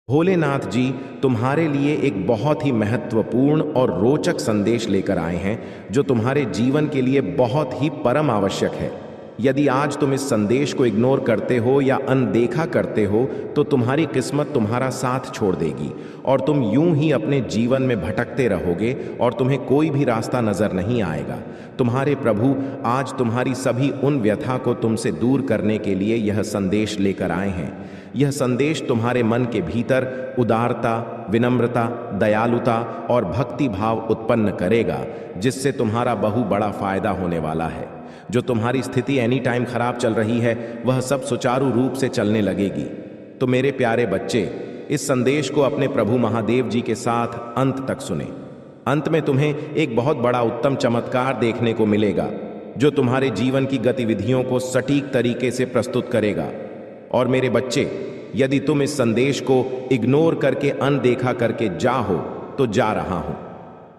भोलेनाथ जी तुम्हारे लिए एक बहुत ही महत्वपूर्ण और रोचक संदेश लेकर आए हैं जो तुम्हारे जीवन के लिए बहुत ही परम आवश्यक है। यदि आज तुम इस संदेश को इग्नोर करते हो या अनदेखा करते हो तो तुम्हारी किस्मत तुम्हारा साथ छोड़ देगी और तुम यूं ही अपने जीवन में भटकते रहोगे और तुम्हें कोई भी रास्ता नजर नहीं आएगा। तुम्हारे प्रभु आज तुम्हारी सभी उन व्यथा को तुमसे दूर करने के लिए यह संदेश लेकर आए हैं। यह संदेश तुम्हारे मन के भीतर उदारता, विनम्रता, दयालुता और भक्ति भाव उत्पन्न करेगा, जिससे तुम्हारा बहु बड़ा फायदा होने वाला है। जो तुम्हारी स्थिति एनी टाइम खराब चल रही है वह सब सुचारू रूप से चलने लगेगी। तो मेरे प्यारे बच्चे, इस संदेश को अपने प्रभु महादेव जी के साथ अंत तक सुने। अंत में तुम्हें एक बहुत बड़ा उत्तम चमत्कार देखने को मिलेगा जो तुम्हारे जीवन की गतिविधियों को सटीक तरीके से प्रस्तुत करेगा। और मेरे बच्चे, यदि तुम इस संदेश को इग्नोर करके अनदेखा करके हो तो जा रहा हूं।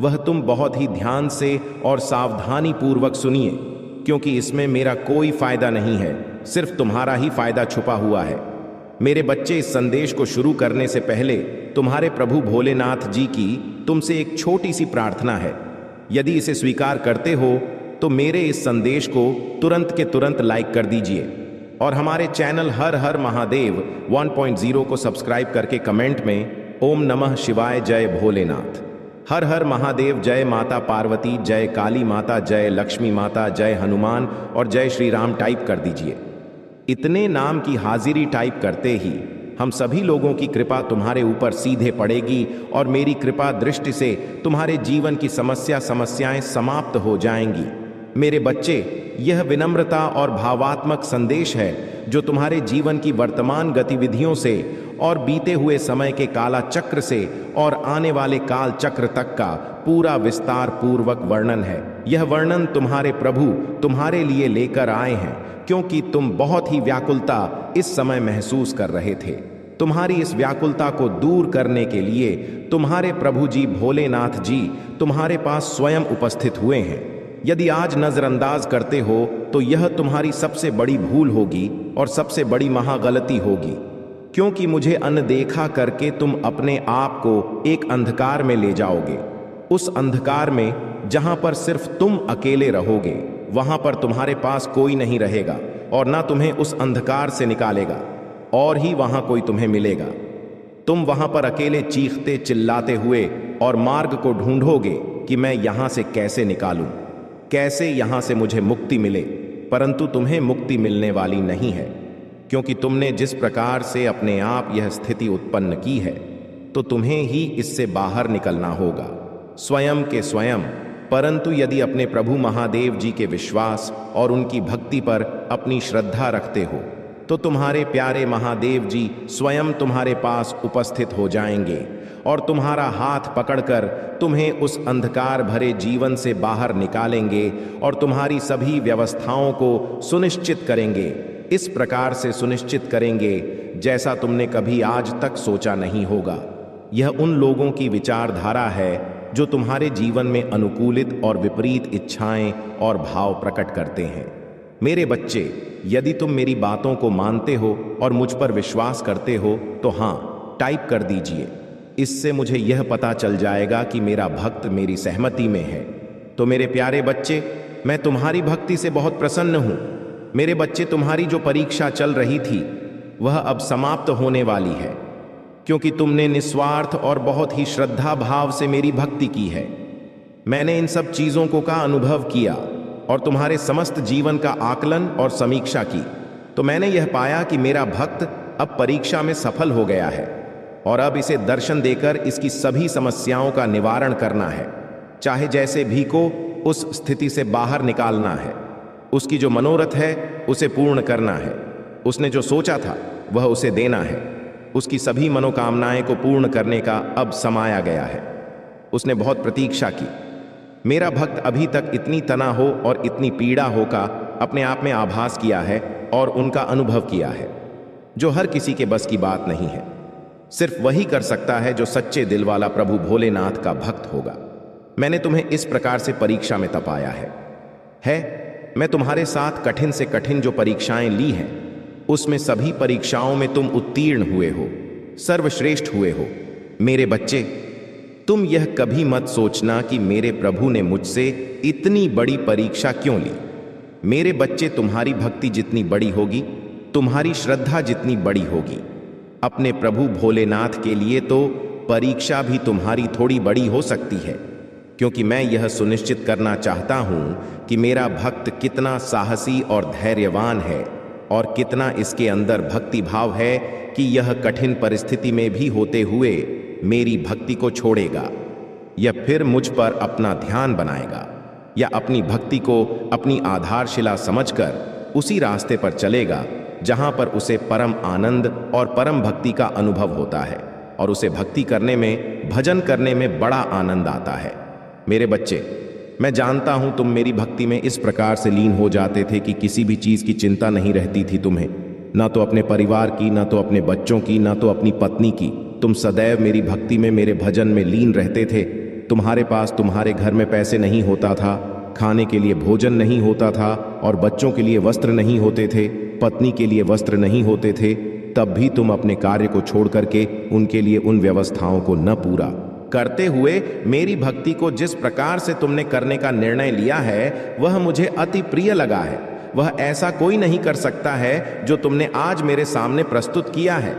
वह तुम बहुत ही ध्यान से और सावधानी पूर्वक सुनिए, क्योंकि इसमें मेरा कोई फायदा नहीं है, सिर्फ तुम्हारा ही फायदा छुपा हुआ है। मेरे बच्चे, इस संदेश को शुरू करने से पहले तुम्हारे प्रभु भोलेनाथ जी की तुमसे एक छोटी सी प्रार्थना है। यदि इसे स्वीकार करते हो तो मेरे इस संदेश को तुरंत के तुरंत लाइक कर दीजिए और हमारे चैनल हर हर महादेव 1.0 को सब्सक्राइब करके कमेंट में ओम नमः शिवाय, जय भोलेनाथ, हर हर महादेव, जय माता पार्वती, जय काली माता, जय लक्ष्मी माता, जय हनुमान और जय श्री राम टाइप कर दीजिए। इतने नाम की हाजिरी टाइप करते ही हम सभी लोगों की कृपा तुम्हारे ऊपर सीधे पड़ेगी और मेरी कृपा दृष्टि से तुम्हारे जीवन की समस्याएं समाप्त हो जाएंगी। मेरे बच्चे, यह विनम्रता और भावात्मक संदेश है जो तुम्हारे जीवन की वर्तमान गतिविधियों से और बीते हुए समय के काला चक्र से और आने वाले काल चक्र तक का पूरा विस्तार पूर्वक वर्णन है। यह वर्णन तुम्हारे प्रभु तुम्हारे लिए लेकर आए हैं, क्योंकि तुम बहुत ही व्याकुलता इस समय महसूस कर रहे थे। तुम्हारी इस व्याकुलता को दूर करने के लिए तुम्हारे प्रभु जी भोलेनाथ जी तुम्हारे पास स्वयं उपस्थित हुए हैं। यदि आज नजरअंदाज करते हो तो यह तुम्हारी सबसे बड़ी भूल होगी और सबसे बड़ी महागलती होगी, क्योंकि मुझे अनदेखा करके तुम अपने आप को एक अंधकार में ले जाओगे। उस अंधकार में जहां पर सिर्फ तुम अकेले रहोगे, वहां पर तुम्हारे पास कोई नहीं रहेगा और ना तुम्हें उस अंधकार से निकालेगा और ही वहां कोई तुम्हें मिलेगा। तुम वहां पर अकेले चीखते चिल्लाते हुए और मार्ग को ढूंढोगे कि मैं यहां से कैसे निकालूं, कैसे यहां से मुझे मुक्ति मिले। परंतु तुम्हें मुक्ति मिलने वाली नहीं है, क्योंकि तुमने जिस प्रकार से अपने आप यह स्थिति उत्पन्न की है, तो तुम्हें ही इससे बाहर निकलना होगा, स्वयं के स्वयं। परंतु यदि अपने प्रभु महादेव जी के विश्वास और उनकी भक्ति पर अपनी श्रद्धा रखते हो तो तुम्हारे प्यारे महादेव जी स्वयं तुम्हारे पास उपस्थित हो जाएंगे और तुम्हारा हाथ पकड़कर तुम्हें उस अंधकार भरे जीवन से बाहर निकालेंगे और तुम्हारी सभी व्यवस्थाओं को सुनिश्चित करेंगे। इस प्रकार से सुनिश्चित करेंगे जैसा तुमने कभी आज तक सोचा नहीं होगा। यह उन लोगों की विचारधारा है जो तुम्हारे जीवन में अनुकूलित और विपरीत इच्छाएं और भाव प्रकट करते हैं। मेरे बच्चे, यदि तुम मेरी बातों को मानते हो और मुझ पर विश्वास करते हो तो हाँ टाइप कर दीजिए। इससे मुझे यह पता चल जाएगा कि मेरा भक्त मेरी सहमति में है। तो मेरे प्यारे बच्चे, मैं तुम्हारी भक्ति से बहुत प्रसन्न हूं। मेरे बच्चे, तुम्हारी जो परीक्षा चल रही थी वह अब समाप्त होने वाली है, क्योंकि तुमने निस्वार्थ और बहुत ही श्रद्धा भाव से मेरी भक्ति की है। मैंने इन सब चीजों को का अनुभव किया और तुम्हारे समस्त जीवन का आकलन और समीक्षा की, तो मैंने यह पाया कि मेरा भक्त अब परीक्षा में सफल हो गया है और अब इसे दर्शन देकर इसकी सभी समस्याओं का निवारण करना है। चाहे जैसे भी को उस स्थिति से बाहर निकालना है, उसकी जो मनोरथ है उसे पूर्ण करना है, उसने जो सोचा था वह उसे देना है। उसकी सभी मनोकामनाएं को पूर्ण करने का अब समय आ गया है। उसने बहुत प्रतीक्षा की। मेरा भक्त अभी तक इतनी तना हो और इतनी पीड़ा हो का अपने आप में आभास किया है और उनका अनुभव किया है, जो हर किसी के बस की बात नहीं है। सिर्फ वही कर सकता है जो सच्चे दिल वाला प्रभु भोलेनाथ का भक्त होगा। मैंने तुम्हें इस प्रकार से परीक्षा में तपाया है। मैं तुम्हारे साथ कठिन से कठिन जो परीक्षाएं ली हैं, उसमें सभी परीक्षाओं में तुम उत्तीर्ण हुए हो। सर्वश्रेष्ठ हुए हो। मेरे बच्चे, तुम यह कभी मत सोचना कि मेरे प्रभु ने मुझसे इतनी बड़ी परीक्षा क्यों ली। मेरे बच्चे, तुम्हारी भक्ति जितनी बड़ी होगी, तुम्हारी श्रद्धा जितनी बड़ी होगी, अपने प्रभु भोलेनाथ के लिए तो परीक्षा भी तुम्हारी थोड़ी बड़ी हो सकती है, क्योंकि मैं यह सुनिश्चित करना चाहता हूं कि मेरा भक्त कितना साहसी और धैर्यवान है और कितना इसके अंदर भक्ति भाव है कि यह कठिन परिस्थिति में भी होते हुए मेरी भक्ति को छोड़ेगा या फिर मुझ पर अपना ध्यान बनाएगा या अपनी भक्ति को अपनी आधारशिला समझकर उसी रास्ते पर चलेगा जहां पर उसे परम आनंद और परम भक्ति का अनुभव होता है और उसे भक्ति करने में, भजन करने में बड़ा आनंद आता है। मेरे बच्चे, मैं जानता हूं तुम मेरी भक्ति में इस प्रकार से लीन हो जाते थे कि किसी भी चीज की चिंता नहीं रहती थी तुम्हें, ना तो अपने परिवार की, ना तो अपने बच्चों की, ना तो अपनी पत्नी की। तुम सदैव मेरी भक्ति में, मेरे भजन में लीन रहते थे। तुम्हारे पास तुम्हारे घर में पैसे नहीं होता था, खाने के लिए भोजन नहीं होता था और बच्चों के लिए वस्त्र नहीं होते थे, पत्नी के लिए वस्त्र नहीं होते थे, तब भी तुम अपने कार्य को छोड़ करके उनके लिए उन व्यवस्थाओं को न पूरा करते हुए मेरी भक्ति को जिस प्रकार से तुमने करने का निर्णय लिया है वह मुझे अति प्रिय लगा है। वह ऐसा कोई नहीं कर सकता है जो तुमने आज मेरे सामने प्रस्तुत किया है।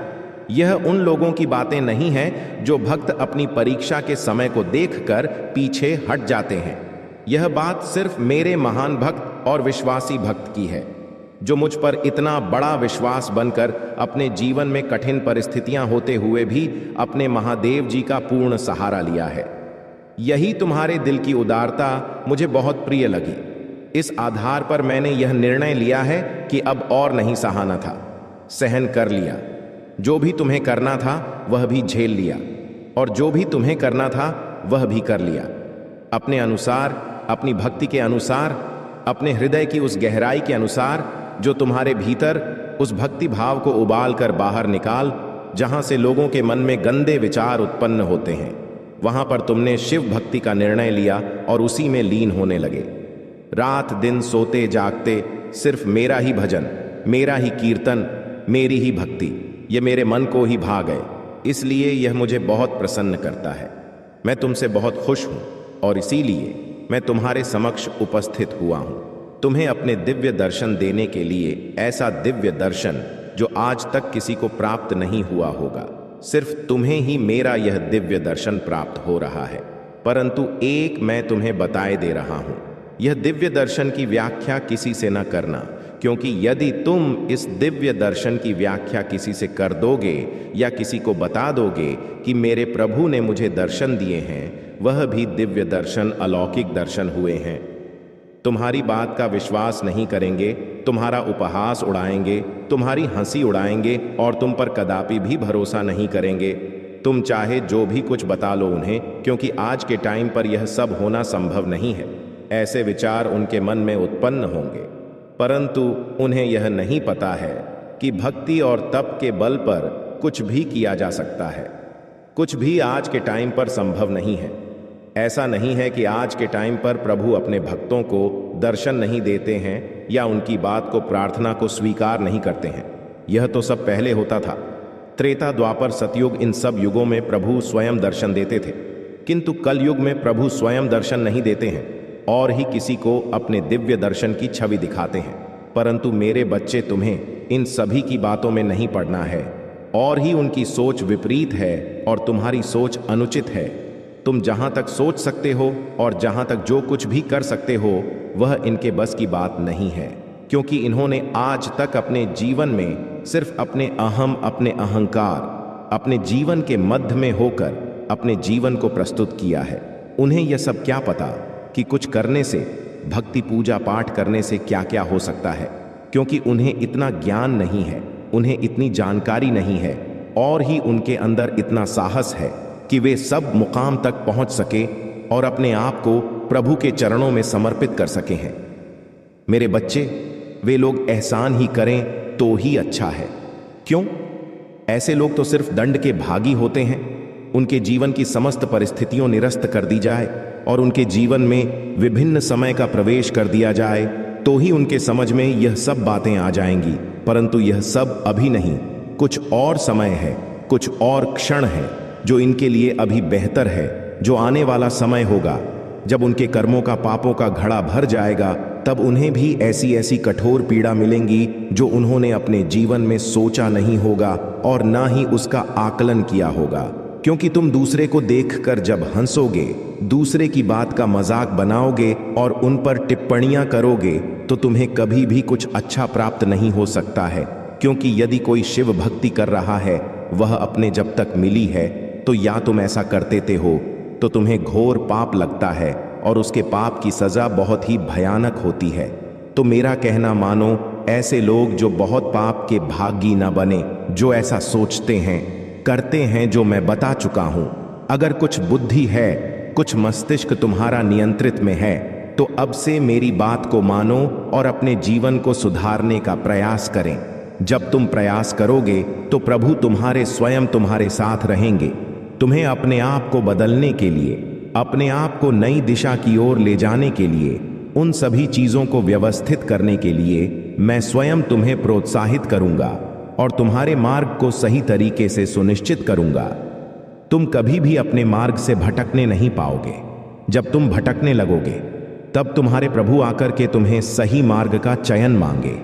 यह उन लोगों की बातें नहीं हैं जो भक्त अपनी परीक्षा के समय को देखकर पीछे हट जाते हैं। यह बात सिर्फ मेरे महान भक्त और विश्वासी भक्त की है, जो मुझ पर इतना बड़ा विश्वास बनकर अपने जीवन में कठिन परिस्थितियां होते हुए भी अपने महादेव जी का पूर्ण सहारा लिया है। यही तुम्हारे दिल की उदारता मुझे बहुत प्रिय लगी। इस आधार पर मैंने यह निर्णय लिया है कि अब और नहीं सहाना था, सहन कर लिया। जो भी तुम्हें करना था वह भी झेल लिया और जो भी तुम्हें करना था वह भी कर लिया। अपने अनुसार, अपनी भक्ति के अनुसार, अपने हृदय की उस गहराई के अनुसार जो तुम्हारे भीतर उस भक्ति भाव को उबाल कर बाहर निकाल, जहां से लोगों के मन में गंदे विचार उत्पन्न होते हैं। वहां पर तुमने शिव भक्ति का निर्णय लिया और उसी में लीन होने लगे। रात दिन सोते जागते सिर्फ मेरा ही भजन, मेरा ही कीर्तन, मेरी ही भक्ति, ये मेरे मन को ही भा गए। इसलिए यह मुझे बहुत प्रसन्न करता है। मैं तुमसे बहुत खुश हूं और इसीलिए मैं तुम्हारे समक्ष उपस्थित हुआ हूं, तुम्हें अपने दिव्य दर्शन देने के लिए। ऐसा दिव्य दर्शन जो आज तक किसी को प्राप्त नहीं हुआ होगा। सिर्फ तुम्हें ही मेरा यह दिव्य दर्शन प्राप्त हो रहा है। परंतु एक मैं तुम्हें बताए दे रहा हूं, यह दिव्य दर्शन की व्याख्या किसी से न करना, क्योंकि यदि तुम इस दिव्य दर्शन की व्याख्या किसी से कर दोगे या किसी को बता दोगे कि मेरे प्रभु ने मुझे दर्शन दिए हैं, वह भी दिव्य दर्शन, अलौकिक दर्शन हुए हैं, तुम्हारी बात का विश्वास नहीं करेंगे, तुम्हारा उपहास उड़ाएंगे, तुम्हारी हंसी उड़ाएंगे और तुम पर कदापि भी भरोसा नहीं करेंगे। तुम चाहे जो भी कुछ बता लो उन्हें, क्योंकि आज के टाइम पर यह सब होना संभव नहीं है। ऐसे विचार उनके मन में उत्पन्न होंगे, परंतु उन्हें यह नहीं पता है कि भक्ति और तप के बल पर कुछ भी किया जा सकता है। कुछ भी आज के टाइम पर संभव नहीं है। ऐसा नहीं है कि आज के टाइम पर प्रभु अपने भक्तों को दर्शन नहीं देते हैं या उनकी बात को, प्रार्थना को स्वीकार नहीं करते हैं। यह तो सब पहले होता था। त्रेता, द्वापर, सतयुग, इन सब युगों में प्रभु स्वयं दर्शन देते थे, किंतु कल युग में प्रभु स्वयं दर्शन नहीं देते हैं और ही किसी को अपने दिव्य दर्शन की छवि दिखाते हैं। परंतु मेरे बच्चे, तुम्हें इन सभी की बातों में नहीं पड़ना है और ही उनकी सोच विपरीत है और तुम्हारी सोच अनुचित है। तुम जहां तक सोच सकते हो और जहां तक जो कुछ भी कर सकते हो वह इनके बस की बात नहीं है, क्योंकि इन्होंने आज तक अपने जीवन में सिर्फ अपने अहम, अपने अहंकार, अपने जीवन के मध्य में होकर अपने जीवन को प्रस्तुत किया है। उन्हें यह सब क्या पता कि कुछ करने से, भक्ति पूजा पाठ करने से क्या क्या हो सकता है, क्योंकि उन्हें इतना ज्ञान नहीं है, उन्हें इतनी जानकारी नहीं है और ही उनके अंदर इतना साहस है कि वे सब मुकाम तक पहुंच सके और अपने आप को प्रभु के चरणों में समर्पित कर सके हैं। मेरे बच्चे, वे लोग एहसान ही करें तो ही अच्छा है। क्यों? ऐसे लोग तो सिर्फ दंड के भागी होते हैं। उनके जीवन की समस्त परिस्थितियों निरस्त कर दी जाए और उनके जीवन में विभिन्न समय का प्रवेश कर दिया जाए तो ही उनके समझ में यह सब बातें आ जाएंगी। परंतु यह सब अभी नहीं, कुछ और समय है कुछ और क्षण हैं जो इनके लिए अभी बेहतर है, जो आने वाला समय होगा जब उनके कर्मों का, पापों का घड़ा भर जाएगा, तब उन्हें भी ऐसी ऐसी कठोर पीड़ा मिलेंगी जो उन्होंने अपने जीवन में सोचा नहीं होगा और ना ही उसका आकलन किया होगा। क्योंकि तुम दूसरे को देखकर जब हंसोगे, दूसरे की बात का मजाक बनाओगे और उन पर टिप्पणियां करोगे, तो तुम्हें कभी भी कुछ अच्छा प्राप्त नहीं हो सकता है। क्योंकि यदि कोई शिव भक्ति कर रहा है, वह अपने जब तक मिली है, तो या तुम ऐसा करते हो तो तुम्हें घोर पाप लगता है और उसके पाप की सजा बहुत ही भयानक होती है। तो मेरा कहना मानो, ऐसे लोग जो बहुत पाप के भागी न बने, जो ऐसा सोचते हैं, करते हैं जो मैं बता चुका हूं। अगर कुछ बुद्धि है, कुछ मस्तिष्क तुम्हारा नियंत्रित में है, तो अब से मेरी बात को मानो और अपने जीवन को सुधारने का प्रयास करें। जब तुम प्रयास करोगे तो प्रभु तुम्हारे स्वयं तुम्हारे साथ रहेंगे। तुम्हें अपने आप को बदलने के लिए, अपने आप को नई दिशा की ओर ले जाने के लिए, उन सभी चीजों को व्यवस्थित करने के लिए मैं स्वयं तुम्हें प्रोत्साहित करूंगा और तुम्हारे मार्ग को सही तरीके से सुनिश्चित करूंगा। तुम कभी भी अपने मार्ग से भटकने नहीं पाओगे। जब तुम भटकने लगोगे, तब तुम्हारे प्रभु आकर के तुम्हें सही मार्ग का चयन मांगे।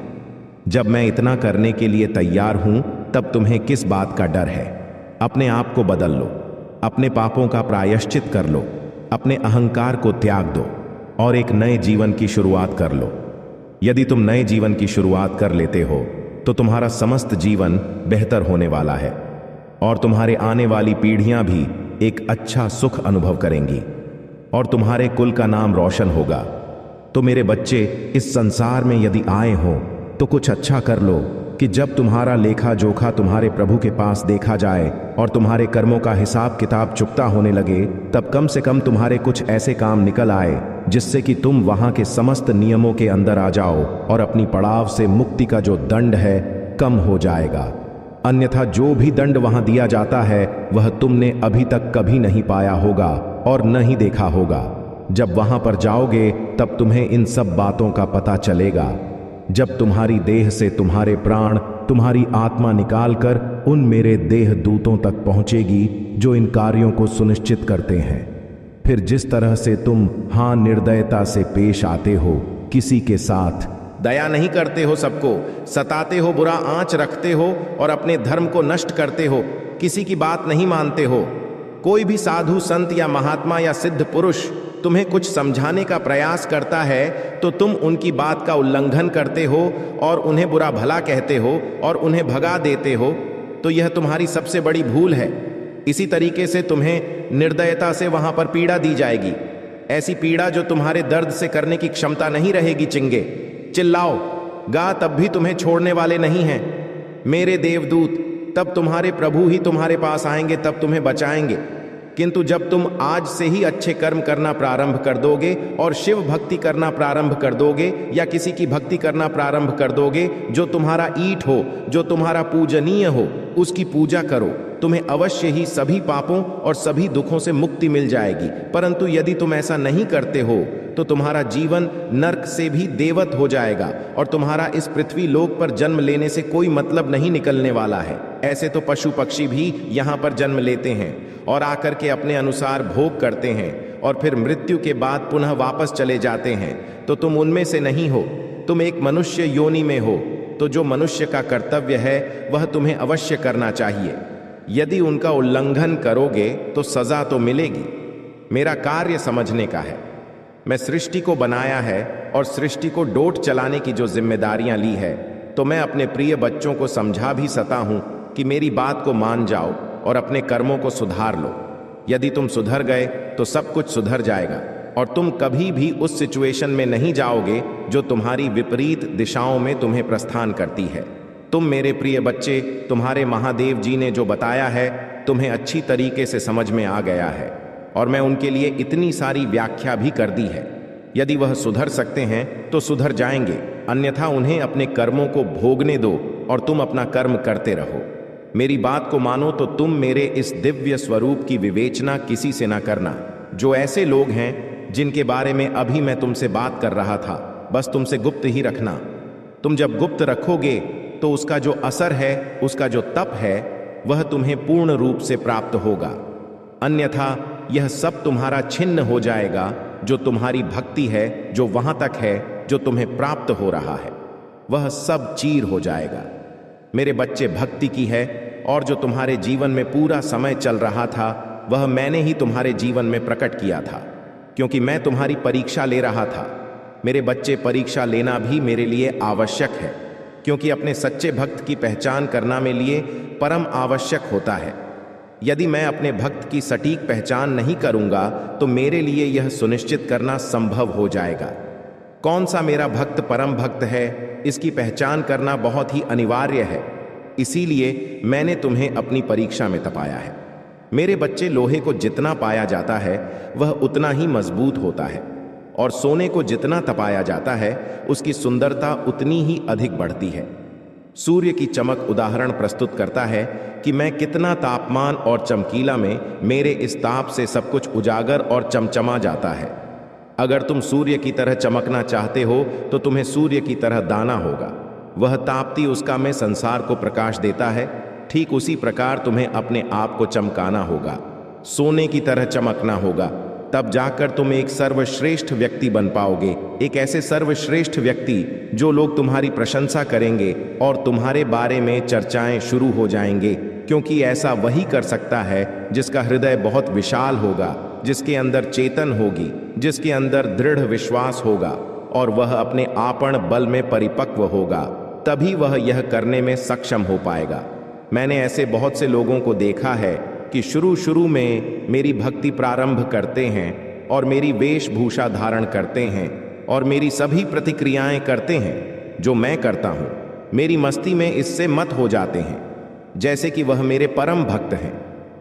जब मैं इतना करने के लिए तैयार हूं, तब तुम्हें किस बात का डर है? अपने आप को बदल लो, अपने पापों का प्रायश्चित कर लो, अपने अहंकार को त्याग दो और एक नए जीवन की शुरुआत कर लो। यदि तुम नए जीवन की शुरुआत कर लेते हो, तो तुम्हारा समस्त जीवन बेहतर होने वाला है और तुम्हारे आने वाली पीढ़ियां भी एक अच्छा सुख अनुभव करेंगी और तुम्हारे कुल का नाम रोशन होगा। तो मेरे बच्चे, इस संसार में यदि आए हो तो कुछ अच्छा कर लो कि जब तुम्हारा लेखा जोखा तुम्हारे प्रभु के पास देखा जाए और तुम्हारे कर्मों का हिसाब किताब चुकता होने लगे, तब कम से कम तुम्हारे कुछ ऐसे काम निकल आए जिससे कि तुम वहां के समस्त नियमों के अंदर आ जाओ और अपनी पड़ाव से मुक्ति का जो दंड है कम हो जाएगा। अन्यथा जो भी दंड वहां दिया जाता है, वह तुमने अभी तक कभी नहीं पाया होगा और न ही देखा होगा। जब वहां पर जाओगे, तब तुम्हें इन सब बातों का पता चलेगा। जब तुम्हारी देह से तुम्हारे प्राण, तुम्हारी आत्मा निकालकर उन मेरे देह दूतों तक पहुंचेगी जो इन कार्यों को सुनिश्चित करते हैं, फिर जिस तरह से तुम निर्दयता से पेश आते हो, किसी के साथ दया नहीं करते हो, सबको सताते हो, बुरा आंच रखते हो और अपने धर्म को नष्ट करते हो, किसी की बात नहीं मानते हो। कोई भी साधु संत या महात्मा या सिद्ध पुरुष तुम्हें कुछ समझाने का प्रयास करता है, तो तुम उनकी बात का उल्लंघन करते हो और उन्हें बुरा भला कहते हो और उन्हें भगा देते हो। तो यह तुम्हारी सबसे बड़ी भूल है। इसी तरीके से तुम्हें निर्दयता से वहां पर पीड़ा दी जाएगी, ऐसी पीड़ा जो तुम्हारे दर्द से करने की क्षमता नहीं रहेगी। चिंगे, चिल्लाओ, गा, तब भी तुम्हें छोड़ने वाले नहीं हैं मेरे देवदूत। तब तुम्हारे प्रभु ही तुम्हारे पास आएंगे, तब तुम्हें बचाएंगे। किंतु जब तुम आज से ही अच्छे कर्म करना प्रारंभ कर दोगे और शिव भक्ति करना प्रारंभ कर दोगे या किसी की भक्ति करना प्रारंभ कर दोगे जो तुम्हारा ईट हो, जो तुम्हारा पूजनीय हो, उसकी पूजा करो, तुम्हें अवश्य ही सभी पापों और सभी दुखों से मुक्ति मिल जाएगी। परंतु यदि तुम ऐसा नहीं करते हो, तो तुम्हारा जीवन नर्क से भी देवत हो जाएगा और तुम्हारा इस पृथ्वी लोक पर जन्म लेने से कोई मतलब नहीं निकलने वाला है। ऐसे तो पशु पक्षी भी यहाँ पर जन्म लेते हैं और आकर के अपने अनुसार भोग करते हैं और फिर मृत्यु के बाद पुनः वापस चले जाते हैं। तो तुम उनमें से नहीं हो, तुम एक मनुष्य योनि में हो। तो जो मनुष्य का कर्तव्य है, वह तुम्हें अवश्य करना चाहिए। यदि उनका उल्लंघन करोगे तो सजा तो मिलेगी। मेरा कार्य समझने का है। मैं सृष्टि को बनाया है और सृष्टि को डोट चलाने की जो जिम्मेदारियां ली है, तो मैं अपने प्रिय बच्चों को समझा भी सकता हूं कि मेरी बात को मान जाओ और अपने कर्मों को सुधार लो। यदि तुम सुधर गए तो सब कुछ सुधर जाएगा और तुम कभी भी उस सिचुएशन में नहीं जाओगे जो तुम्हारी विपरीत दिशाओं में तुम्हें प्रस्थान करती है। तुम मेरे प्रिय बच्चे, तुम्हारे महादेव जी ने जो बताया है तुम्हें अच्छी तरीके से समझ में आ गया है और मैं उनके लिए इतनी सारी व्याख्या भी कर दी है। यदि वह सुधर सकते हैं तो सुधर जाएंगे, अन्यथा उन्हें अपने कर्मों को भोगने दो और तुम अपना कर्म करते रहो। मेरी बात को मानो तो तुम मेरे इस दिव्य स्वरूप की विवेचना किसी से ना करना। जो ऐसे लोग हैं जिनके बारे में अभी मैं तुमसे बात कर रहा था, बस तुमसे गुप्त ही रखना। तुम जब गुप्त रखोगे तो उसका जो असर है, उसका जो तप है, वह तुम्हें पूर्ण रूप से प्राप्त होगा। अन्यथा यह सब तुम्हारा छिन्न हो जाएगा। जो तुम्हारी भक्ति है, जो वहां तक है जो तुम्हें प्राप्त हो रहा है, वह सब चीर हो जाएगा। मेरे बच्चे, भक्ति की है और जो तुम्हारे जीवन में पूरा समय चल रहा था, वह मैंने ही तुम्हारे जीवन में प्रकट किया था, क्योंकि मैं तुम्हारी परीक्षा ले रहा था। मेरे बच्चे, परीक्षा लेना भी मेरे लिए आवश्यक है, क्योंकि अपने सच्चे भक्त की पहचान करना मेरे लिए परम आवश्यक होता है। यदि मैं अपने भक्त की सटीक पहचान नहीं करूंगा तो मेरे लिए यह सुनिश्चित करना संभव हो जाएगा। कौन सा मेरा भक्त परम भक्त है, इसकी पहचान करना बहुत ही अनिवार्य है। इसीलिए मैंने तुम्हें अपनी परीक्षा में तपाया है। मेरे बच्चे, लोहे को जितना पाया जाता है वह उतना ही मजबूत होता है, और सोने को जितना तपाया जाता है उसकी सुंदरता उतनी ही अधिक बढ़ती है। सूर्य की चमक उदाहरण प्रस्तुत करता है कि मैं कितना तापमान और चमकीला में मेरे इस ताप से सब कुछ उजागर और चमचमा जाता है। अगर तुम सूर्य की तरह चमकना चाहते हो तो तुम्हें सूर्य की तरह दाना होगा। वह ताप्ती उसका में संसार को प्रकाश देता है। ठीक उसी प्रकार तुम्हें अपने आप को चमकाना होगा, सोने की तरह चमकना होगा। तब जाकर तुम एक सर्वश्रेष्ठ व्यक्ति बन पाओगे। एक ऐसे सर्वश्रेष्ठ व्यक्ति जो लोग तुम्हारी प्रशंसा करेंगे और तुम्हारे बारे में चर्चाएं शुरू हो जाएंगे, क्योंकि ऐसा वही कर सकता है जिसका हृदय बहुत विशाल होगा, जिसके अंदर चेतन होगी, जिसके अंदर दृढ़ विश्वास होगा और वह अपने आपण बल में परिपक्व होगा। तभी वह यह करने में सक्षम हो पाएगा। मैंने ऐसे बहुत से लोगों को देखा है कि शुरू में मेरी भक्ति प्रारंभ करते हैं और मेरी वेशभूषा धारण करते हैं और मेरी सभी प्रतिक्रियाएं करते हैं जो मैं करता हूं। मेरी मस्ती में इससे मत हो जाते हैं, जैसे कि वह मेरे परम भक्त हैं।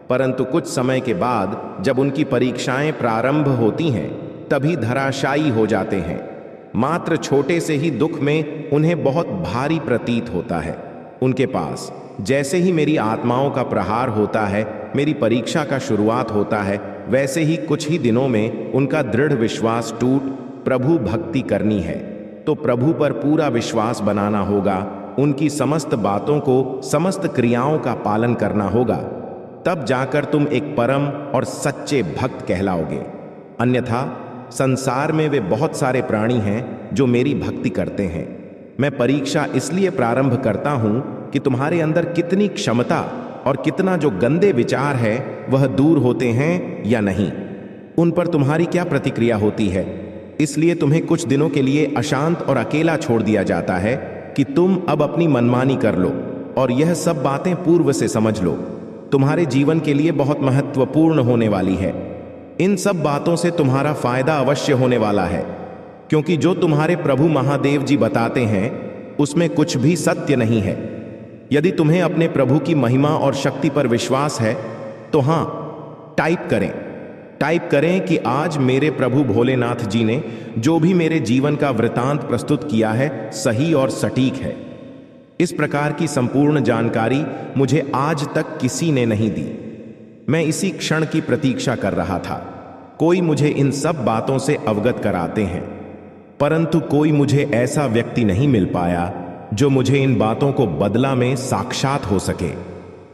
परंतु कुछ समय के बाद जब उनकी परीक्षाएं प्रारंभ होती हैं, तभी धराशायी हो जाते हैं। मात्र छोटे से ही दुख में उन्हें बहुत भारी प्रतीत होता है। उनके पास जैसे ही मेरी आत्माओं का प्रहार होता है, मेरी परीक्षा का शुरुआत होता है, वैसे ही कुछ ही दिनों में उनका दृढ़ विश्वास टूट प्रभु भक्ति करनी है तो प्रभु पर पूरा विश्वास बनाना होगा। उनकी समस्त बातों को, समस्त क्रियाओं का पालन करना होगा। तब जाकर तुम एक परम और सच्चे भक्त कहलाओगे। अन्यथा संसार में वे बहुत सारे प्राणी हैं जो मेरी भक्ति करते हैं। मैं परीक्षा इसलिए प्रारंभ करता हूं कि तुम्हारे अंदर कितनी क्षमता और कितना जो गंदे विचार है वह दूर होते हैं या नहीं, उन पर तुम्हारी क्या प्रतिक्रिया होती है। इसलिए तुम्हें कुछ दिनों के लिए अशांत और अकेला छोड़ दिया जाता है कि तुम अब अपनी मनमानी कर लो और यह सब बातें पूर्व से समझ लो। तुम्हारे जीवन के लिए बहुत महत्वपूर्ण होने वाली है। इन सब बातों से तुम्हारा फायदा अवश्य होने वाला है, क्योंकि जो तुम्हारे प्रभु महादेव जी बताते हैं उसमें कुछ भी सत्य नहीं है। यदि तुम्हें अपने प्रभु की महिमा और शक्ति पर विश्वास है तो हां, टाइप करें कि आज मेरे प्रभु भोलेनाथ जी ने जो भी मेरे जीवन का वृतांत प्रस्तुत किया है सही और सटीक है। इस प्रकार की संपूर्ण जानकारी मुझे आज तक किसी ने नहीं दी। मैं इसी क्षण की प्रतीक्षा कर रहा था। कोई मुझे इन सब बातों से अवगत कराते हैं, परंतु कोई मुझे ऐसा व्यक्ति नहीं मिल पाया जो मुझे इन बातों को बदला में साक्षात हो सके।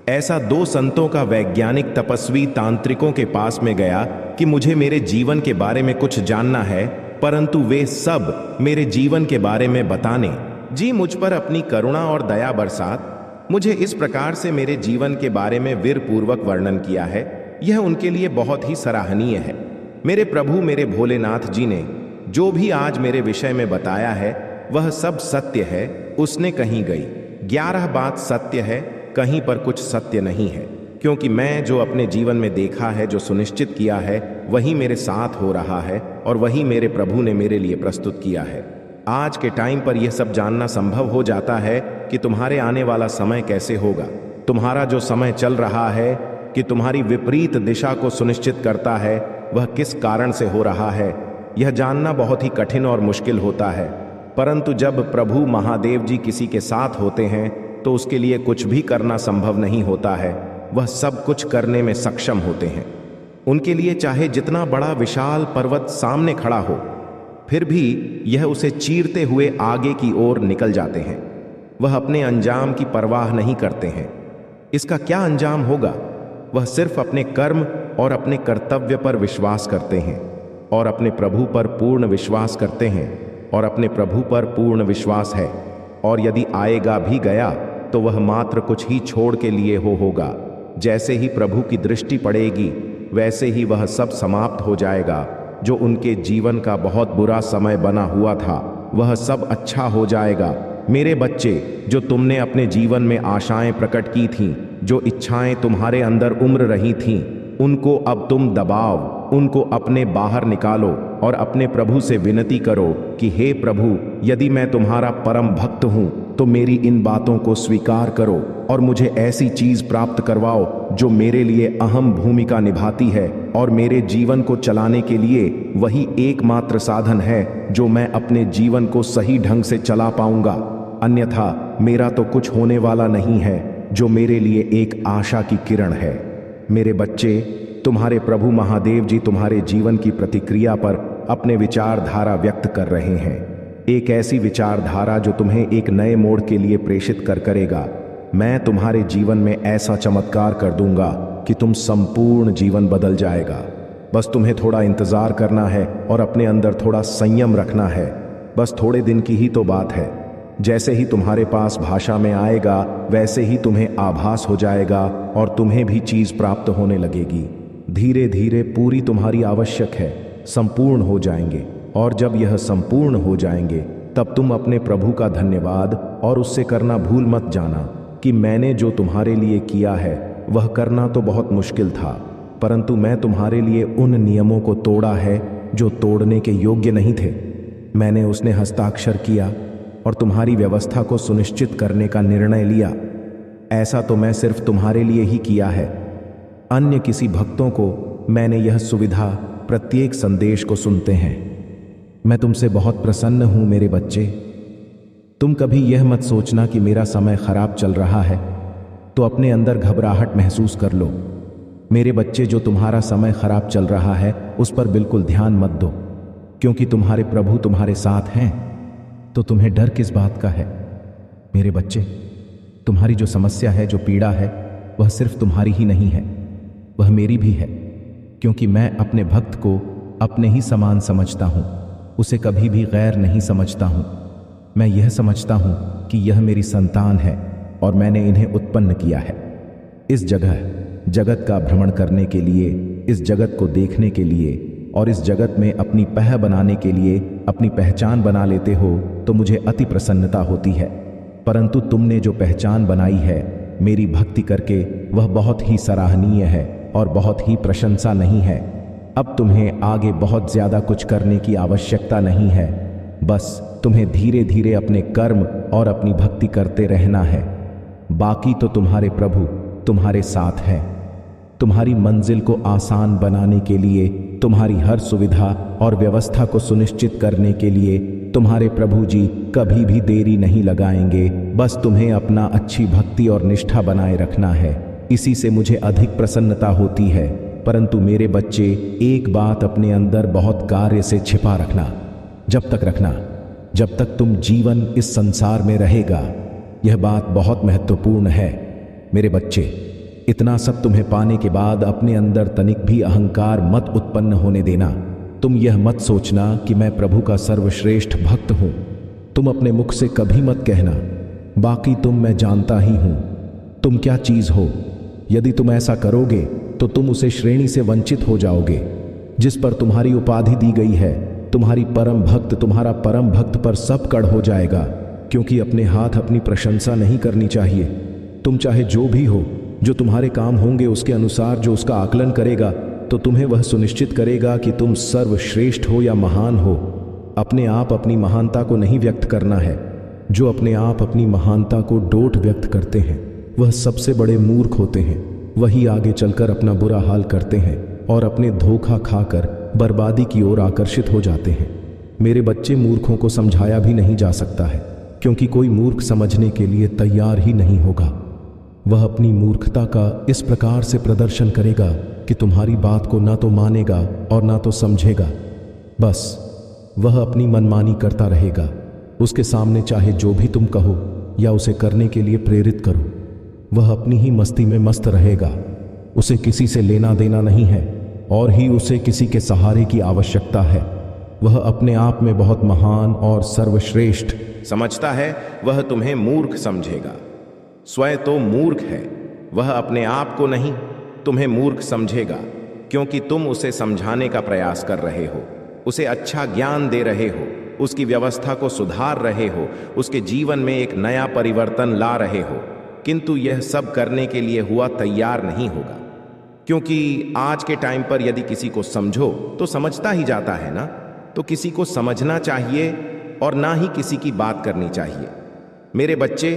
ऐसा 2 संतों का वैज्ञानिक तपस्वी तांत्रिकों के पास में गया कि मुझे मेरे जीवन के बारे में कुछ जानना है, परंतु वे सब मेरे जीवन के बारे में बताने जी मुझ पर अपनी करुणा और दया बरसात मुझे इस प्रकार से मेरे जीवन के बारे में वीरपूर्वक वर्णन किया है। यह उनके लिए बहुत ही सराहनीय है। मेरे प्रभु मेरे भोलेनाथ जी ने जो भी आज मेरे विषय में बताया है वह सब सत्य है। उसने कहीं गई 11 बात सत्य है, कहीं पर कुछ सत्य नहीं है, क्योंकि मैं जो अपने जीवन में देखा है, जो सुनिश्चित किया है, वही मेरे साथ हो रहा है और वही मेरे प्रभु ने मेरे लिए प्रस्तुत किया है। आज के टाइम पर यह सब जानना संभव हो जाता है कि तुम्हारे आने वाला समय कैसे होगा। तुम्हारा जो समय चल रहा है कि तुम्हारी विपरीत दिशा को सुनिश्चित करता है, वह किस कारण से हो रहा है, यह जानना बहुत ही कठिन और मुश्किल होता है। परंतु जब प्रभु महादेव जी किसी के साथ होते हैं तो उसके लिए कुछ भी करना संभव नहीं होता है। वह सब कुछ करने में सक्षम होते हैं। उनके लिए चाहे जितना बड़ा विशाल पर्वत सामने खड़ा हो, फिर भी यह उसे चीरते हुए आगे की ओर निकल जाते हैं। वह अपने अंजाम की परवाह नहीं करते हैं। इसका क्या अंजाम होगा? वह सिर्फ अपने कर्म और अपने कर्तव्य पर विश्वास करते हैं और अपने प्रभु पर पूर्ण विश्वास करते हैं और अपने प्रभु पर पूर्ण विश्वास है। और यदि आएगा भी गया तो वह मात्र कुछ ही छोड़ के लिए होगा। जैसे ही प्रभु की दृष्टि पड़ेगी वैसे ही वह सब समाप्त हो जाएगा। जो उनके जीवन का बहुत बुरा समय बना हुआ था वह सब अच्छा हो जाएगा। मेरे बच्चे, जो तुमने अपने जीवन में आशाएं प्रकट की थीं, जो इच्छाएं तुम्हारे अंदर उम्र रही थीं, उनको अब तुम दबाओ, उनको अपने बाहर निकालो और अपने प्रभु से विनती करो कि हे प्रभु, यदि मैं तुम्हारा परम भक्त हूं तो मेरी इन बातों को स्वीकार करो और मुझे ऐसी चीज प्राप्त करवाओ जो मेरे लिए अहम भूमिका निभाती है और मेरे जीवन को चलाने के लिए वही एकमात्र साधन है जो मैं अपने जीवन को सही ढंग से चला पाऊंगा। अन्यथा मेरा तो कुछ होने वाला नहीं है, जो मेरे लिए एक आशा की किरण है। मेरे बच्चे, तुम्हारे प्रभु महादेव जी तुम्हारे जीवन की प्रतिक्रिया पर अपने विचारधारा व्यक्त कर रहे हैं। एक ऐसी विचारधारा जो तुम्हें एक नए मोड़ के लिए प्रेषित करेगा। मैं तुम्हारे जीवन में ऐसा चमत्कार कर दूंगा कि तुम संपूर्ण जीवन बदल जाएगा। बस तुम्हें थोड़ा इंतजार करना है और अपने अंदर थोड़ा संयम रखना है। बस थोड़े दिन की ही तो बात है। जैसे ही तुम्हारे पास भाषा में आएगा वैसे ही तुम्हें आभास हो जाएगा और तुम्हें भी चीज प्राप्त होने लगेगी। धीरे धीरे पूरी तुम्हारी आवश्यक है संपूर्ण हो जाएंगे और जब यह संपूर्ण हो जाएंगे तब तुम अपने प्रभु का धन्यवाद और उससे करना भूल मत जाना कि मैंने जो तुम्हारे लिए किया है वह करना तो बहुत मुश्किल था, परंतु मैं तुम्हारे लिए उन नियमों को तोड़ा है जो तोड़ने के योग्य नहीं थे। मैंने उसने हस्ताक्षर किया और तुम्हारी व्यवस्था को सुनिश्चित करने का निर्णय लिया। ऐसा तो मैं सिर्फ तुम्हारे लिए ही किया है। अन्य किसी भक्तों को मैंने यह सुविधा प्रत्येक संदेश को सुनते हैं। मैं तुमसे बहुत प्रसन्न हूं मेरे बच्चे। तुम कभी यह मत सोचना कि मेरा समय खराब चल रहा है तो अपने अंदर घबराहट महसूस कर लो। मेरे बच्चे, जो तुम्हारा समय खराब चल रहा है उस पर बिल्कुल ध्यान मत दो, क्योंकि तुम्हारे प्रभु तुम्हारे साथ हैं। तो तुम्हें डर किस बात का है? मेरे बच्चे, तुम्हारी जो समस्या है, जो पीड़ा है, वह सिर्फ तुम्हारी ही नहीं है, वह मेरी भी है। क्योंकि मैं अपने भक्त को अपने ही समान समझता हूं, उसे कभी भी गैर नहीं समझता हूं। मैं यह समझता हूं कि यह मेरी संतान है और मैंने इन्हें उत्पन्न किया है। इस जगत का भ्रमण करने के लिए, इस जगत को देखने के लिए और इस जगत में अपनी पह बनाने के लिए अपनी पहचान बना लेते हो तो मुझे अति प्रसन्नता होती है। परंतु तुमने जो पहचान बनाई है मेरी भक्ति करके, वह बहुत ही सराहनीय है और बहुत ही प्रशंसा नहीं है। अब तुम्हें आगे बहुत ज्यादा कुछ करने की आवश्यकता नहीं है। बस तुम्हें धीरे धीरे अपने कर्म और अपनी भक्ति करते रहना है। बाकी तो तुम्हारे प्रभु तुम्हारे साथ हैं। तुम्हारी मंजिल को आसान बनाने के लिए, तुम्हारी हर सुविधा और व्यवस्था को सुनिश्चित करने के लिए तुम्हारे प्रभु जी कभी भी देरी नहीं लगाएंगे। बस तुम्हें अपना अच्छी भक्ति और निष्ठा बनाए रखना है। इसी से मुझे अधिक प्रसन्नता होती है। परंतु मेरे बच्चे, एक बात अपने अंदर बहुत कार्य से छिपा रखना, जब तक रखना जब तक तुम जीवन इस संसार में रहेगा। यह बात बहुत महत्वपूर्ण है मेरे बच्चे। इतना सब तुम्हें पाने के बाद अपने अंदर तनिक भी अहंकार मत उत्पन्न होने देना। तुम यह मत सोचना कि मैं प्रभु का सर्वश्रेष्ठ भक्त हूं। तुम अपने मुख से कभी मत कहना, बाकी तुम मैं जानता ही हूं तुम क्या चीज हो। यदि तुम ऐसा करोगे तो तुम उसे श्रेणी से वंचित हो जाओगे जिस पर तुम्हारी उपाधि दी गई है। तुम्हारा परम भक्त पर सब कड़ हो जाएगा, क्योंकि अपने हाथ अपनी प्रशंसा नहीं करनी चाहिए। तुम चाहे जो भी हो, जो तुम्हारे काम होंगे उसके अनुसार जो उसका आकलन करेगा तो तुम्हें वह सुनिश्चित करेगा कि तुम सर्वश्रेष्ठ हो या महान हो। अपने आप अपनी महानता को नहीं व्यक्त करना है। जो अपने आप अपनी महानता को डोट व्यक्त करते हैं वह सबसे बड़े मूर्ख होते हैं। वही आगे चलकर अपना बुरा हाल करते हैं और अपने धोखा खाकर बर्बादी की ओर आकर्षित हो जाते हैं। मेरे बच्चे, मूर्खों को समझाया भी नहीं जा सकता है, क्योंकि कोई मूर्ख समझने के लिए तैयार ही नहीं होगा। वह अपनी मूर्खता का इस प्रकार से प्रदर्शन करेगा कि तुम्हारी बात को ना तो मानेगा और ना तो समझेगा। बस वह अपनी मनमानी करता रहेगा। उसके सामने चाहे जो भी तुम कहो या उसे करने के लिए प्रेरित करो, वह अपनी ही मस्ती में मस्त रहेगा। उसे किसी से लेना देना नहीं है और ही उसे किसी के सहारे की आवश्यकता है। वह अपने आप में बहुत महान और सर्वश्रेष्ठ समझता है, वह तुम्हें मूर्ख समझेगा। स्वयं तो मूर्ख है, वह अपने आप को नहीं, तुम्हें मूर्ख समझेगा, क्योंकि तुम उसे समझाने का प्रयास कर रहे हो, उसे अच्छा ज्ञान दे रहे हो, उसकी व्यवस्था को सुधार रहे हो, उसके जीवन में एक नया परिवर्तन ला रहे हो। किंतु यह सब करने के लिए हुआ तैयार नहीं होगा, क्योंकि आज के टाइम पर यदि किसी को समझो तो समझता ही जाता है ना। तो किसी को समझना चाहिए और ना ही किसी की बात करनी चाहिए। मेरे बच्चे,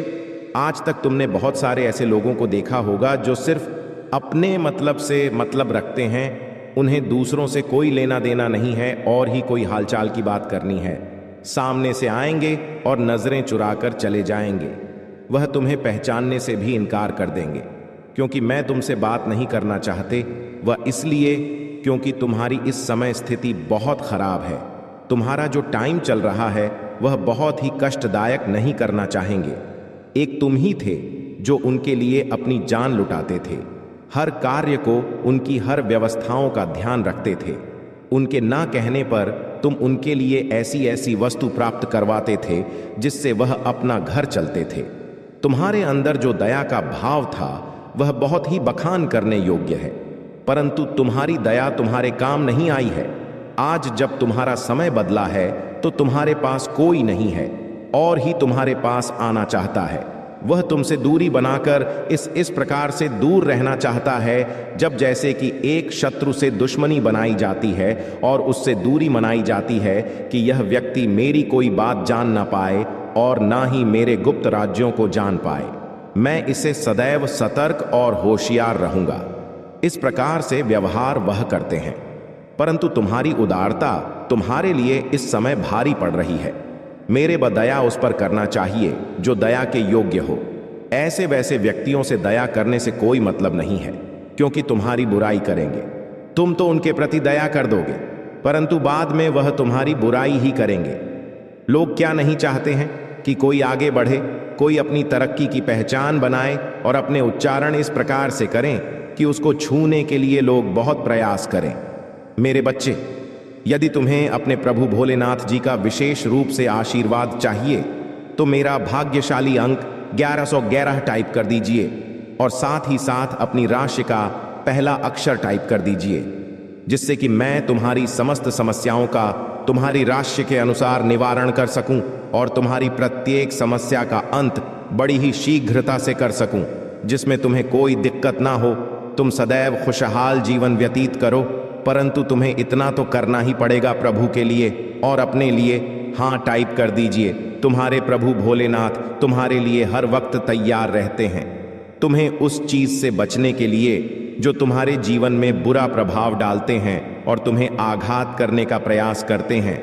आज तक तुमने बहुत सारे ऐसे लोगों को देखा होगा जो सिर्फ अपने मतलब से मतलब रखते हैं, उन्हें दूसरों से कोई लेना देना नहीं है और ही कोई हालचाल की बात करनी है। सामने से आएंगे और नजरें चुराकर चले जाएंगे। वह तुम्हें पहचानने से भी इनकार कर देंगे, क्योंकि मैं तुमसे बात नहीं करना चाहते। वह इसलिए क्योंकि तुम्हारी इस समय स्थिति बहुत खराब है। तुम्हारा जो टाइम चल रहा है वह बहुत ही कष्टदायक नहीं करना चाहेंगे। एक तुम ही थे जो उनके लिए अपनी जान लुटाते थे, हर कार्य को, उनकी हर व्यवस्थाओं का ध्यान रखते थे। उनके ना कहने पर तुम उनके लिए ऐसी ऐसी वस्तु प्राप्त करवाते थे जिससे वह अपना घर चलते थे। तुम्हारे अंदर जो दया का भाव था वह बहुत ही बखान करने योग्य है, परंतु तुम्हारी दया तुम्हारे काम नहीं आई है। आज जब तुम्हारा समय बदला है तो तुम्हारे पास कोई नहीं है और ही तुम्हारे पास आना चाहता है। वह तुमसे दूरी बनाकर इस प्रकार से दूर रहना चाहता है, जब जैसे कि एक शत्रु से दुश्मनी बनाई जाती है और उससे दूरी मनाई जाती है कि यह व्यक्ति मेरी कोई बात जान ना पाए और ना ही मेरे गुप्त राज्यों को जान पाए। मैं इसे सदैव सतर्क और होशियार रहूंगा। इस प्रकार से व्यवहार वह करते हैं, परंतु तुम्हारी उदारता तुम्हारे लिए इस समय भारी पड़ रही है। मेरे दया उस पर करना चाहिए जो दया के योग्य हो। ऐसे वैसे व्यक्तियों से दया करने से कोई मतलब नहीं है, क्योंकि तुम्हारी बुराई करेंगे। तुम तो उनके प्रति दया कर दोगे, परंतु बाद में वह तुम्हारी बुराई ही करेंगे। लोग क्या नहीं चाहते हैं कि कोई आगे बढ़े, कोई अपनी तरक्की की पहचान बनाए और अपने उच्चारण इस प्रकार से करें कि उसको छूने के लिए लोग बहुत प्रयास करें। मेरे बच्चे, यदि तुम्हें अपने प्रभु भोलेनाथ जी का विशेष रूप से आशीर्वाद चाहिए तो मेरा भाग्यशाली अंक 1111 टाइप कर दीजिए और साथ ही साथ अपनी राशि का पहला अक्षर टाइप कर दीजिए, जिससे कि मैं तुम्हारी समस्त समस्याओं का तुम्हारी राशि के अनुसार निवारण कर सकूं और तुम्हारी प्रत्येक समस्या का अंत बड़ी ही शीघ्रता से कर सकूं, जिसमें तुम्हें कोई दिक्कत ना हो। तुम सदैव खुशहाल जीवन व्यतीत करो, परंतु तुम्हें इतना तो करना ही पड़ेगा प्रभु के लिए और अपने लिए। हाँ टाइप कर दीजिए। तुम्हारे प्रभु भोलेनाथ तुम्हारे लिए हर वक्त तैयार रहते हैं, तुम्हें उस चीज से बचने के लिए जो तुम्हारे जीवन में बुरा प्रभाव डालते हैं और तुम्हें आघात करने का प्रयास करते हैं।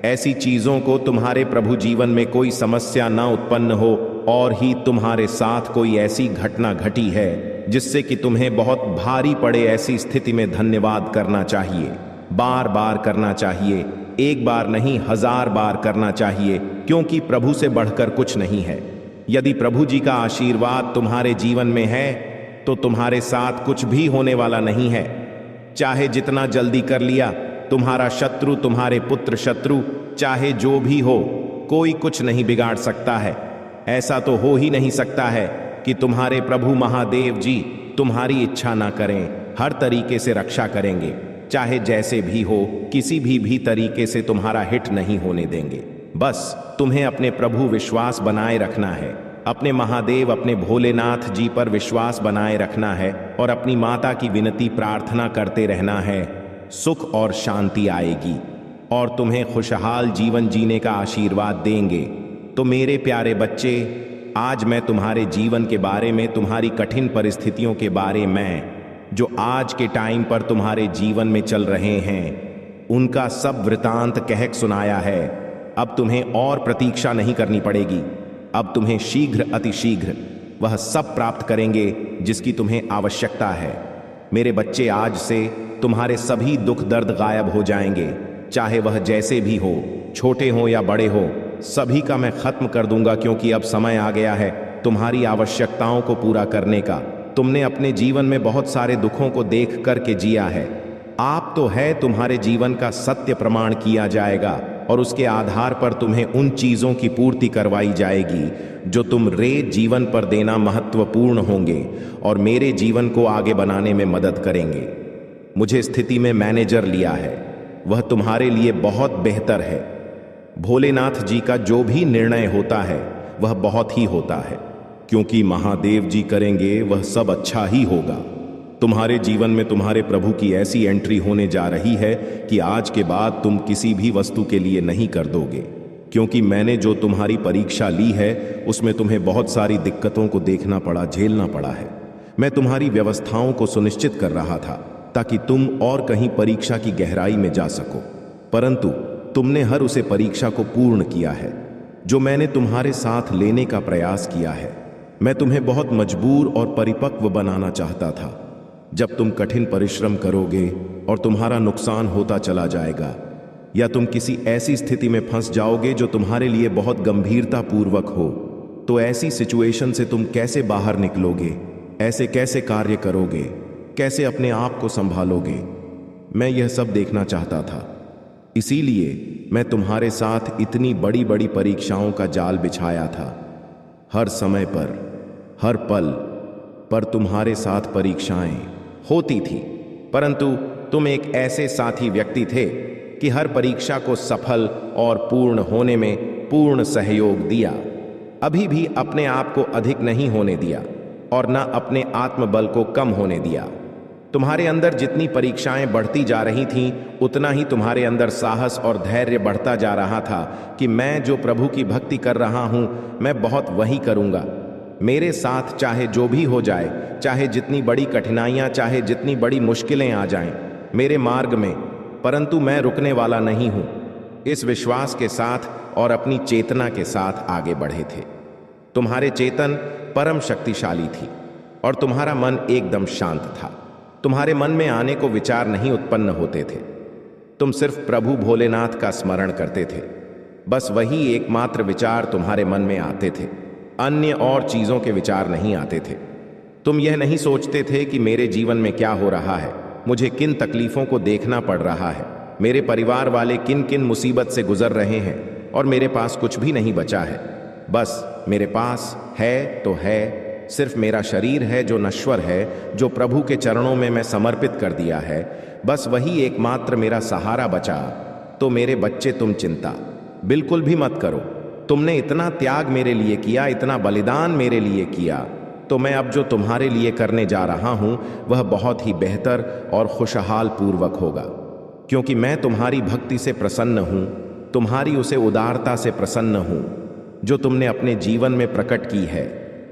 ऐसी चीजों को तुम्हारे प्रभु जीवन में कोई समस्या ना उत्पन्न हो और ही तुम्हारे साथ कोई ऐसी घटना घटी है जिससे कि तुम्हें बहुत भारी पड़े। ऐसी स्थिति में धन्यवाद करना चाहिए, बार बार करना चाहिए, एक बार नहीं 1000 बार करना चाहिए, क्योंकि प्रभु से बढ़कर कुछ नहीं है। यदि प्रभु जी का आशीर्वाद तुम्हारे जीवन में है तो तुम्हारे साथ कुछ भी होने वाला नहीं है। चाहे जितना जल्दी कर लिया, तुम्हारा शत्रु, तुम्हारे पुत्र शत्रु, चाहे जो भी हो, कोई कुछ नहीं बिगाड़ सकता है। ऐसा तो हो ही नहीं सकता है कि तुम्हारे प्रभु महादेव जी तुम्हारी इच्छा ना करें, हर तरीके से रक्षा करेंगे। चाहे जैसे भी हो, किसी भी तरीके से तुम्हारा हिट नहीं होने देंगे। बस तुम्हें अपने प्रभु विश्वास बनाए रखना है, अपने महादेव, अपने भोलेनाथ जी पर विश्वास बनाए रखना है और अपनी माता की विनती प्रार्थना करते रहना है। सुख और शांति आएगी और तुम्हें खुशहाल जीवन जीने का आशीर्वाद देंगे। तो मेरे प्यारे बच्चे, आज मैं तुम्हारे जीवन के बारे में, तुम्हारी कठिन परिस्थितियों के बारे में जो आज के टाइम पर तुम्हारे जीवन में चल रहे हैं, उनका सब वृतांत कह सुनाया है। अब तुम्हें और प्रतीक्षा नहीं करनी पड़ेगी। अब तुम्हें शीघ्र अतिशीघ्र वह सब प्राप्त करेंगे जिसकी तुम्हें आवश्यकता है। मेरे बच्चे, आज से तुम्हारे सभी दुख दर्द गायब हो जाएंगे, चाहे वह जैसे भी हो, छोटे हो या बड़े हो, सभी का मैं खत्म कर दूंगा, क्योंकि अब समय आ गया है तुम्हारी आवश्यकताओं को पूरा करने का। तुमने अपने जीवन में बहुत सारे दुखों को देख करके जिया है। आप तो है तुम्हारे जीवन का सत्य प्रमाण किया जाएगा और उसके आधार पर तुम्हें उन चीजों की पूर्ति करवाई जाएगी जो तुम रे जीवन पर देना महत्वपूर्ण होंगे और मेरे जीवन को आगे बनाने में मदद करेंगे। मुझे स्थिति में मैनेजर लिया है, वह तुम्हारे लिए बहुत बेहतर है। भोलेनाथ जी का जो भी निर्णय होता है वह बहुत ही होता है, क्योंकि महादेव जी करेंगे वह सब अच्छा ही होगा। तुम्हारे जीवन में तुम्हारे प्रभु की ऐसी एंट्री होने जा रही है कि आज के बाद तुम किसी भी वस्तु के लिए नहीं कर दोगे, क्योंकि मैंने जो तुम्हारी परीक्षा ली है उसमें तुम्हें बहुत सारी दिक्कतों को देखना पड़ा, झेलना पड़ा है। मैं तुम्हारी व्यवस्थाओं को सुनिश्चित कर रहा था ताकि तुम और कहीं परीक्षा की गहराई में जा सको, परंतु तुमने हर उसे परीक्षा को पूर्ण किया है जो मैंने तुम्हारे साथ लेने का प्रयास किया है। मैं तुम्हें बहुत मजबूर और परिपक्व बनाना चाहता था। जब तुम कठिन परिश्रम करोगे और तुम्हारा नुकसान होता चला जाएगा, या तुम किसी ऐसी स्थिति में फंस जाओगे जो तुम्हारे लिए बहुत गंभीरता पूर्वक हो, तो ऐसी सिचुएशन से तुम कैसे बाहर निकलोगे, ऐसे कैसे कार्य करोगे, कैसे अपने आप को संभालोगे, मैं यह सब देखना चाहता था। इसीलिए मैं तुम्हारे साथ इतनी बड़ी बड़ी परीक्षाओं का जाल बिछाया था। हर समय पर, हर पल पर तुम्हारे साथ परीक्षाएं होती थी, परंतु तुम एक ऐसे साथी व्यक्ति थे कि हर परीक्षा को सफल और पूर्ण होने में पूर्ण सहयोग दिया। अभी भी अपने आप को अधिक नहीं होने दिया और न अपने आत्मबल को कम होने दिया। तुम्हारे अंदर जितनी परीक्षाएं बढ़ती जा रही थीं, उतना ही तुम्हारे अंदर साहस और धैर्य बढ़ता जा रहा था कि मैं जो प्रभु की भक्ति कर रहा हूं, मैं बहुत वही करूंगा। मेरे साथ चाहे जो भी हो जाए, चाहे जितनी बड़ी कठिनाइयां, चाहे जितनी बड़ी मुश्किलें आ जाएं मेरे मार्ग में, परंतु मैं रुकने वाला नहीं हूं। इस विश्वास के साथ और अपनी चेतना के साथ आगे बढ़े थे। तुम्हारे चेतन परम शक्तिशाली थी और तुम्हारा मन एकदम शांत था। तुम्हारे मन में आने को विचार नहीं उत्पन्न होते थे। तुम सिर्फ प्रभु भोलेनाथ का स्मरण करते थे, बस वही एकमात्र विचार तुम्हारे मन में आते थे। अन्य और चीजों के विचार नहीं आते थे। तुम यह नहीं सोचते थे कि मेरे जीवन में क्या हो रहा है, मुझे किन तकलीफों को देखना पड़ रहा है, मेरे परिवार वाले किन किन मुसीबत से गुजर रहे हैं और मेरे पास कुछ भी नहीं बचा है। बस मेरे पास है तो है, सिर्फ मेरा शरीर है जो नश्वर है, जो प्रभु के चरणों में मैं समर्पित कर दिया है। बस वही एकमात्र मेरा सहारा बचा। तो मेरे बच्चे, तुम चिंता बिल्कुल भी मत करो। तुमने इतना त्याग मेरे लिए किया, इतना बलिदान मेरे लिए किया, तो मैं अब जो तुम्हारे लिए करने जा रहा हूं वह बहुत ही बेहतर और खुशहाल पूर्वक होगा, क्योंकि मैं तुम्हारी भक्ति से प्रसन्न हूं, तुम्हारी उसे उदारता से प्रसन्न हूं जो तुमने अपने जीवन में प्रकट की है।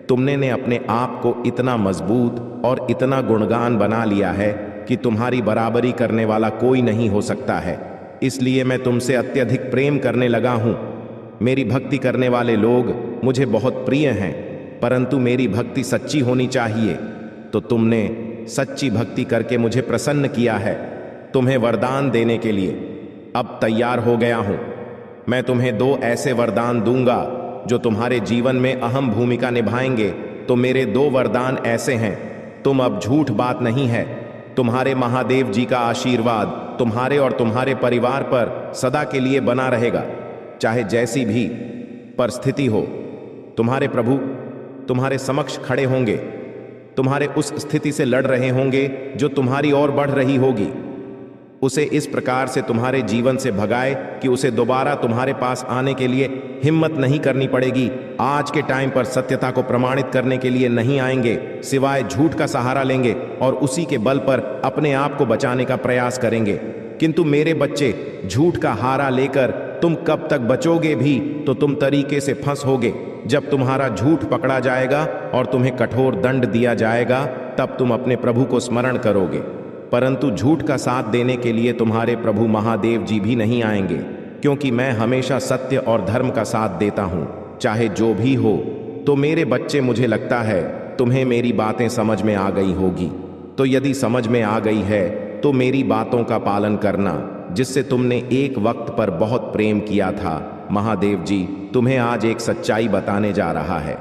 तुमने ने अपने आप को इतना मजबूत और इतना गुणगान बना लिया है कि तुम्हारी बराबरी करने वाला कोई नहीं हो सकता है। इसलिए मैं तुमसे अत्यधिक प्रेम करने लगा हूं। मेरी भक्ति करने वाले लोग मुझे बहुत प्रिय हैं, परंतु मेरी भक्ति सच्ची होनी चाहिए। तो तुमने सच्ची भक्ति करके मुझे प्रसन्न किया है। तुम्हें वरदान देने के लिए अब तैयार हो गया हूं। मैं तुम्हें 2 ऐसे वरदान दूंगा जो तुम्हारे जीवन में अहम भूमिका निभाएंगे। तो मेरे 2 वरदान ऐसे हैं, तुम अब झूठ बात नहीं है। तुम्हारे महादेव जी का आशीर्वाद तुम्हारे और तुम्हारे परिवार पर सदा के लिए बना रहेगा, चाहे जैसी भी परिस्थिति हो। तुम्हारे प्रभु तुम्हारे समक्ष खड़े होंगे, तुम्हारे उस स्थिति से लड़ रहे होंगे जो तुम्हारी ओर बढ़ रही होगी। उसे इस प्रकार से तुम्हारे जीवन से भगाए कि उसे दोबारा तुम्हारे पास आने के लिए हिम्मत नहीं करनी पड़ेगी। आज के टाइम पर सत्यता को प्रमाणित करने के लिए नहीं आएंगे, सिवाय झूठ का सहारा लेंगे और उसी के बल पर अपने आप को बचाने का प्रयास करेंगे। किंतु मेरे बच्चे, झूठ का हारा लेकर तुम कब तक बचोगे भी तो तुम तरीके से फंसोगे। जब तुम्हारा झूठ पकड़ा जाएगा और तुम्हें कठोर दंड दिया जाएगा, तब तुम अपने प्रभु को स्मरण करोगे। परंतु झूठ का साथ देने के लिए तुम्हारे प्रभु महादेव जी भी नहीं आएंगे, क्योंकि मैं हमेशा सत्य और धर्म का साथ देता हूं, चाहे जो भी हो। तो मेरे बच्चे, मुझे लगता है तुम्हें मेरी बातें समझ में आ गई होगी। तो यदि समझ में आ गई है तो मेरी बातों का पालन करना, जिससे तुमने एक वक्त पर बहुत प्रेम किया था। महादेव जी तुम्हें आज एक सच्चाई बताने जा रहा है।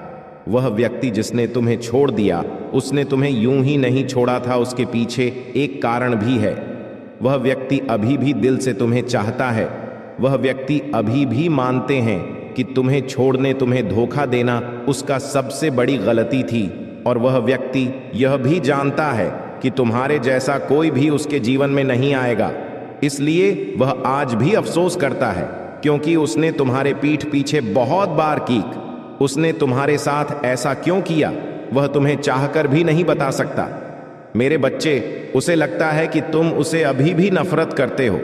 वह व्यक्ति जिसने तुम्हें छोड़ दिया, उसने तुम्हें यूं ही नहीं छोड़ा था, उसके पीछे एक कारण भी है। वह व्यक्ति अभी भी दिल से तुम्हें चाहता है। वह व्यक्ति अभी भी मानते हैं कि तुम्हें छोड़ने, तुम्हें धोखा देना उसका सबसे बड़ी गलती थी। और वह व्यक्ति यह भी जानता है कि तुम्हारे जैसा कोई भी उसके जीवन में नहीं आएगा। इसलिए वह आज भी अफसोस करता है, क्योंकि उसने तुम्हारे पीठ पीछे बहुत बार कीक। उसने तुम्हारे साथ ऐसा क्यों किया, वह तुम्हें चाहकर भी नहीं बता सकता। मेरे बच्चे, उसे लगता है कि तुम उसे अभी भी नफरत करते हो,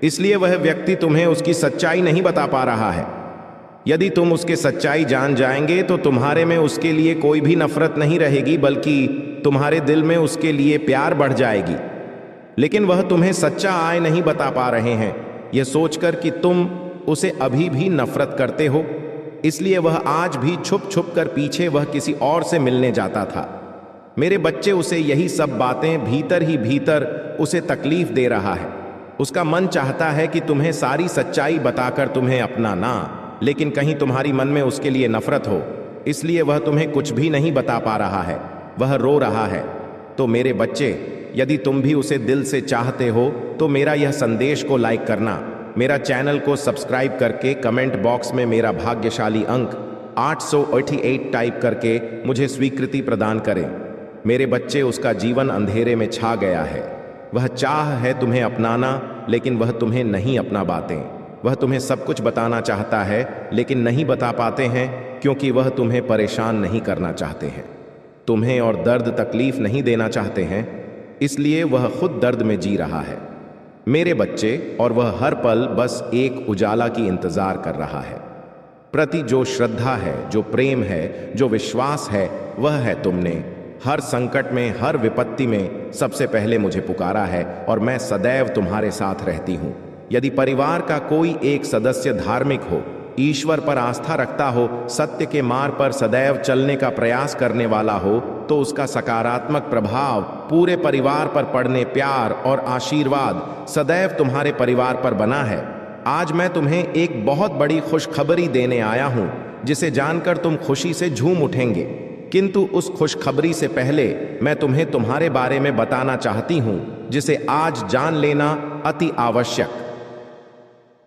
इसलिए वह व्यक्ति तुम्हें उसकी सच्चाई नहीं बता पा रहा है। यदि तुम उसकी सच्चाई जान जाएंगे तो तुम्हारे में उसके लिए कोई भी नफरत नहीं रहेगी, बल्कि तुम्हारे दिल में उसके लिए प्यार बढ़ जाएगी। लेकिन वह तुम्हें सच्चा आय नहीं बता पा रहे हैं, यह सोचकर कि तुम उसे अभी भी नफरत करते हो। इसलिए वह आज भी छुप छुप कर पीछे वह किसी और से मिलने जाता था। मेरे बच्चे, उसे यही सब बातें भीतर ही भीतर उसे तकलीफ दे रहा है। उसका मन चाहता है कि तुम्हें सारी सच्चाई बताकर तुम्हें अपनाना, लेकिन कहीं तुम्हारी मन में उसके लिए नफरत हो, इसलिए वह तुम्हें कुछ भी नहीं बता पा रहा है। वह रो रहा है। तो मेरे बच्चे, यदि तुम भी उसे दिल से चाहते हो तो मेरा यह संदेश को लाइक करना, मेरा चैनल को सब्सक्राइब करके कमेंट बॉक्स में मेरा भाग्यशाली अंक 888 टाइप करके मुझे स्वीकृति प्रदान करें। मेरे बच्चे, उसका जीवन अंधेरे में छा गया है। वह चाह है तुम्हें अपनाना, लेकिन वह तुम्हें नहीं अपना पाते। वह तुम्हें सब कुछ बताना चाहता है, लेकिन नहीं बता पाते हैं, क्योंकि वह तुम्हें परेशान नहीं करना चाहते हैं, तुम्हें और दर्द तकलीफ नहीं देना चाहते हैं, इसलिए वह खुद दर्द में जी रहा है। मेरे बच्चे, और वह हर पल बस एक उजाला की इंतजार कर रहा है। प्रति जो श्रद्धा है, जो प्रेम है, जो विश्वास है, वह है तुमने। हर संकट में, हर विपत्ति में सबसे पहले मुझे पुकारा है, और मैं सदैव तुम्हारे साथ रहती हूँ। यदि परिवार का कोई एक सदस्य धार्मिक हो, ईश्वर पर आस्था रखता हो, सत्य के मार्ग पर सदैव चलने का प्रयास करने वाला हो, तो उसका सकारात्मक प्रभाव पूरे परिवार पर पड़ने, प्यार और आशीर्वाद सदैव तुम्हारे परिवार पर बना है। आज मैं तुम्हें एक बहुत बड़ी खुशखबरी देने आया हूं, जिसे जानकर तुम खुशी से झूम उठेंगे। किंतु उस खुशखबरी से पहले मैं तुम्हें तुम्हारे बारे में बताना चाहती हूं, जिसे आज जान लेना अति आवश्यक।